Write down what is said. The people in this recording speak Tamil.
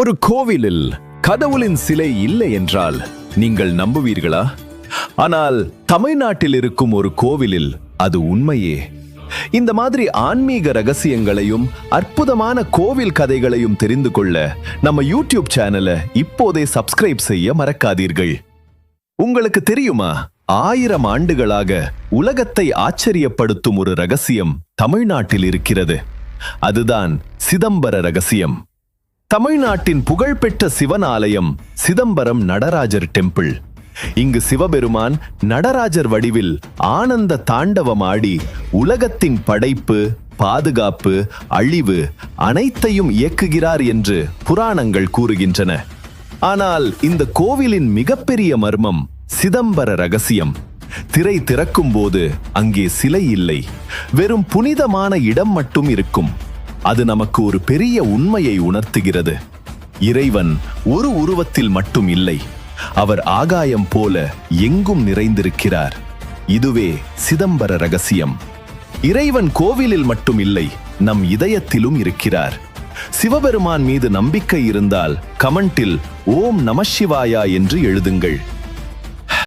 ஒரு கோவிலில் கடவுளின் சிலை இல்லை என்றால் நீங்கள் நம்புவீர்களா? ஆனால் தமிழ்நாட்டில் இருக்கும் ஒரு கோவிலில் அது உண்மையே. இந்த மாதிரி ஆன்மீக ரகசியங்களையும் அற்புதமான கோவில் கதைகளையும் தெரிந்து கொள்ள நம்ம யூடியூப் சேனலை இப்போதே சப்ஸ்கிரைப் செய்ய மறக்காதீர்கள். உங்களுக்கு தெரியுமா, 1000 ஆண்டுகளாக உலகத்தை ஆச்சரியப்படுத்தும் ஒரு ரகசியம் தமிழ்நாட்டில் இருக்கிறது. அதுதான் சிதம்பர ரகசியம். தமிழ்நாட்டின் புகழ்பெற்ற சிவன் ஆலயம் சிதம்பரம் நடராஜர் டெம்பிள். இங்கு சிவபெருமான் நடராஜர் வடிவில் ஆனந்த தாண்டவமாடி உலகத்தின் படைப்பு, பாதுகாப்பு, அழிவு அனைத்தையும் இயக்குகிறார் என்று புராணங்கள் கூறுகின்றன. ஆனால் இந்த கோவிலின் மிகப்பெரிய மர்மம் சிதம்பர ரகசியம். திரை திறக்கும் போது அங்கே சிலை இல்லை, வெறும் புனிதமான இடம் மட்டும் இருக்கும். அது நமக்கு ஒரு பெரிய உண்மையை உணர்த்துகிறது. இறைவன் ஒரு உருவத்தில் மட்டும் இல்லை, அவர் ஆகாயம் போல எங்கும் நிறைந்திருக்கிறார். இதுவே சிதம்பர ரகசியம். இறைவன் கோவிலில் மட்டும் இல்லை, நம் இதயத்திலும் இருக்கிறார். சிவபெருமான் மீது நம்பிக்கை இருந்தால் கமெண்டில் ஓம் நமசிவாயா என்று எழுதுங்கள்.